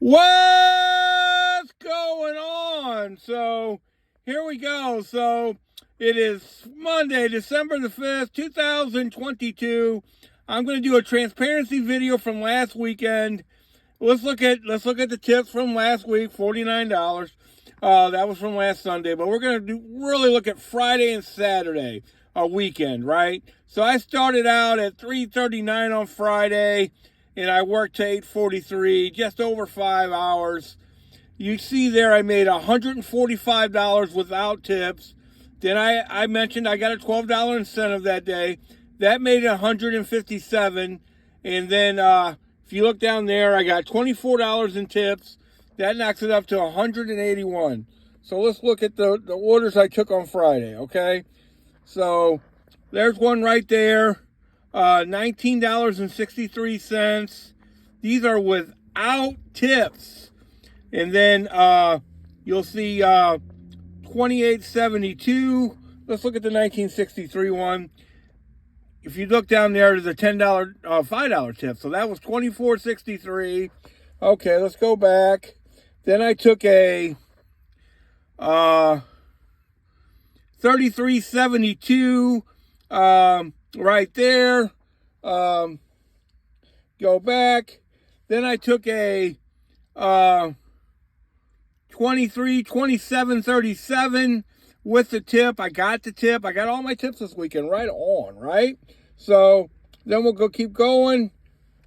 What's going on? So here we go. So it is Monday, December the 5th, 2022. I'm going to do a transparency video from last weekend. Let's look at the tips from last week, $49. That was from last Sunday, but we're going to really look at Friday and Saturday, a weekend, right? So I started out at $3.39 on Friday, and I worked to $8.43, just over 5 hours. You see there I made $145 without tips. Then I mentioned I got a $12 incentive that day. That made it $157. And then if you look down there, I got $24 in tips. That knocks it up to $181. So let's look at the orders I took on Friday, okay? So there's one right there. $19.63. These are without tips. And then you'll see $28.72. Let's look at the 1963 one. If you look down there, there's a $10, $5 tip. So that was $24.63. Okay, let's go back. Then I took a $33.72 right there. Go back. Then I took a $27.37 with the tip. I got the tip. I got all my tips this weekend right on, right? So then we'll keep going.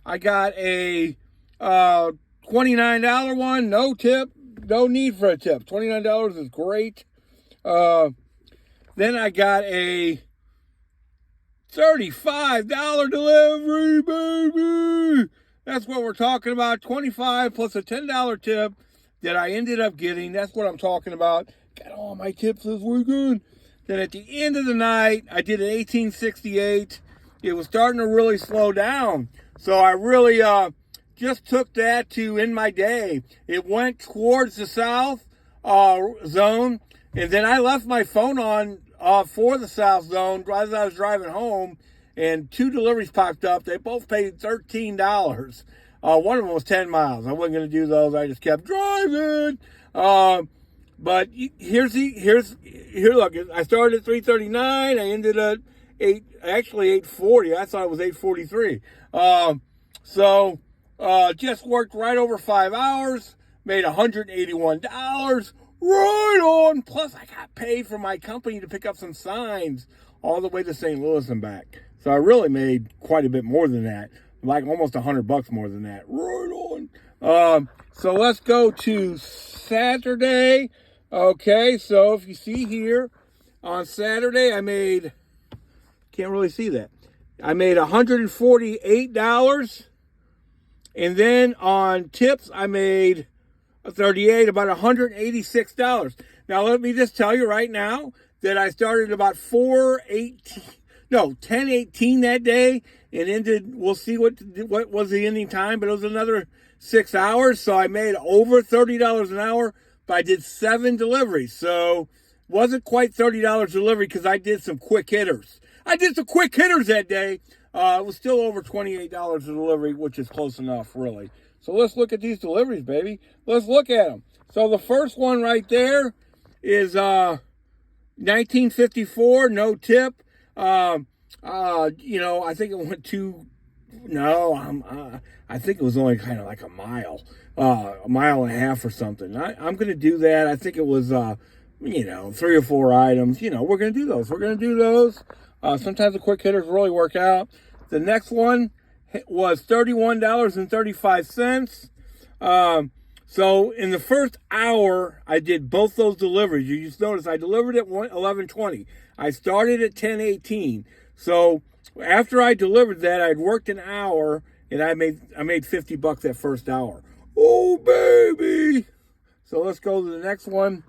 I got a $29 one, no tip, no need for a tip. $29 is great. Then I got a $35 delivery, baby. That's what we're talking about. $25 plus a $10 tip that I ended up getting. That's what I'm talking about. Got all my tips this weekend. Then at the end of the night, I did an $18.68. It was starting to really slow down. So I really just took that to end my day. It went towards the south zone. And then I left my phone on for the south zone as I was driving home, and two deliveries popped up. They both paid $13. One of them was 10 miles. I wasn't going to do those. I just kept driving. But here, look, I started at $3.39. I ended at $8.40. I thought it was $8.43. So just worked right over 5 hours, made $181. Right on. Plus, I got paid for my company to pick up some signs all the way to St. Louis and back. So I really made quite a bit more than that, like almost $100 more than that. Right on. So let's go to Saturday. Okay, so if you see here, on Saturday I made, can't really see that, I made $148. And then on tips I made 38, about $186. Now let me just tell you right now that I started about 10:18 that day and ended. We'll see what was the ending time, but it was another 6 hours, so I made over $30 an hour. But I did 7 deliveries, so wasn't quite $30 delivery because I did some quick hitters. I did some quick hitters that day. It was still over $28 a delivery, which is close enough, really. So let's look at these deliveries, baby. Let's look at them. So the first one right there is 1954, no tip. I think it went to, I think it was only kind of like a mile and a half or something. I'm going to do that. I think it was, 3 or 4 items. We're going to do those. Sometimes the quick hitters really work out. The next one was $31.35. So in the first hour, I did both those deliveries. You just notice I delivered at 11:20. I started at 10:18. So after I delivered that, I'd worked an hour, and I made $50 that first hour. Oh baby! So let's go to the next one.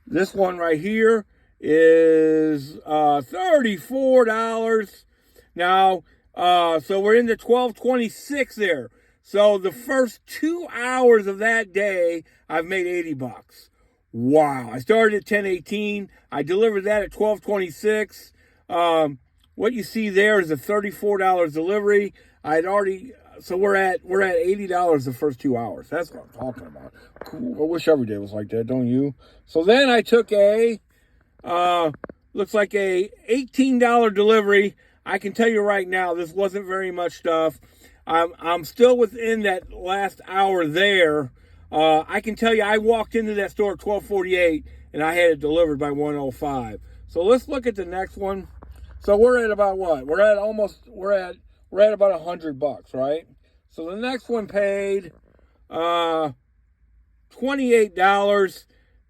This one right here is $34. Now, so we're into 12:26 there. So the first 2 hours of that day, I've made $80. Wow. I started at 10:18. I delivered that at 12:26. What you see there is a $34 delivery. I'd already So we're at $80 the first 2 hours. That's what I'm talking about. Cool. I wish every day was like that, don't you? So then I took a looks like a $18 delivery. I can tell you right now, this wasn't very much stuff. I'm still within that last hour there. I can tell you, I walked into that store at 12:48 and I had it delivered by 1:05. So let's look at the next one. So we're at about what? We're at about $100, right? So the next one paid $28.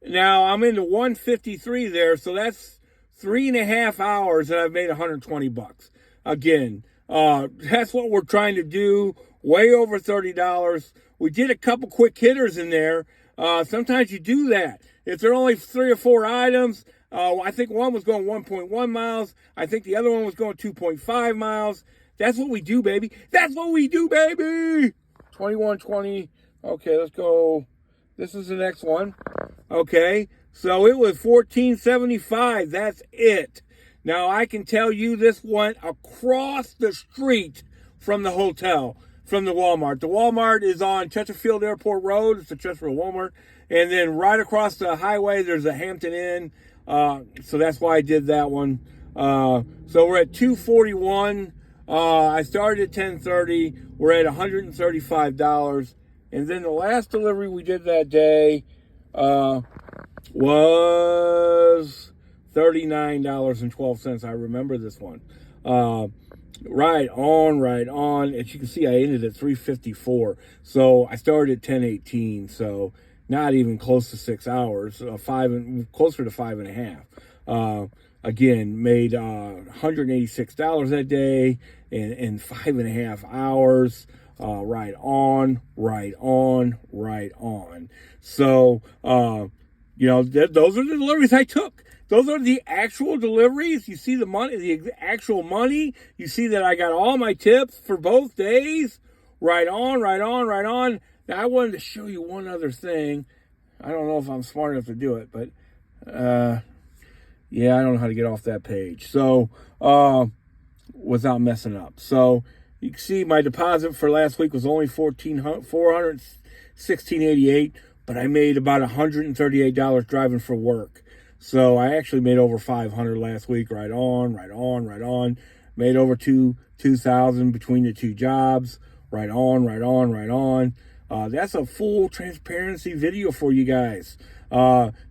Now I'm into 153 there, so that's 3.5 hours and I've made $120. Again, that's what we're trying to do. Way over $30. We did a couple quick hitters in there. Sometimes you do that. If there are only 3 or 4 items, I think one was going 1.1 miles. I think the other one was going 2.5 miles. That's what we do, baby. That's what we do, baby. 2120. Okay, let's go. This is the next one. Okay, so it was $14.75. That's it. Now, I can tell you this went across the street from the hotel, from the Walmart. The Walmart is on Chesterfield Airport Road. It's the Chesterfield Walmart. And then right across the highway, there's a Hampton Inn. So that's why I did that one. So we're at 241. I started at 10:30. We're at $135. And then the last delivery we did that day was $39.12. I remember this one. Right on. As you can see, I ended at 3:54. So I started at 10:18. So not even close to 6 hours. Closer to 5.5. Again, made $186 that day in 5.5 hours. Right on. So, those are the deliveries I took. Those are the actual deliveries. You see the money, the actual money. You see that I got all my tips for both days. Right on. Now, I wanted to show you one other thing. I don't know if I'm smart enough to do it, but, yeah, I don't know how to get off that page. So, without messing up. So, you can see my deposit for last week was only $416.88, but I made about $138 driving for work. So I actually made over $500 last week. Right on. Made over $2,000 between the two jobs. Right on. That's a full transparency video for you guys.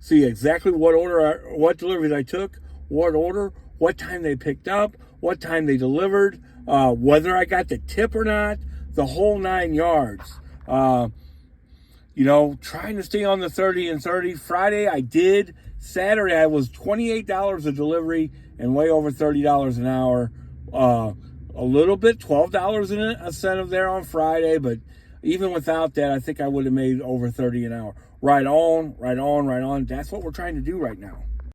See exactly what deliveries I took, what order, what time they picked up, what time they delivered, whether I got the tip or not, the whole 9 yards. Trying to stay on the 30 and 30. Friday I did. Saturday I was $28 a delivery and way over $30 an hour. A little bit, $12 an incentive there on Friday, but even without that, I think I would have made over $30 an hour. Right on. That's what we're trying to do right now.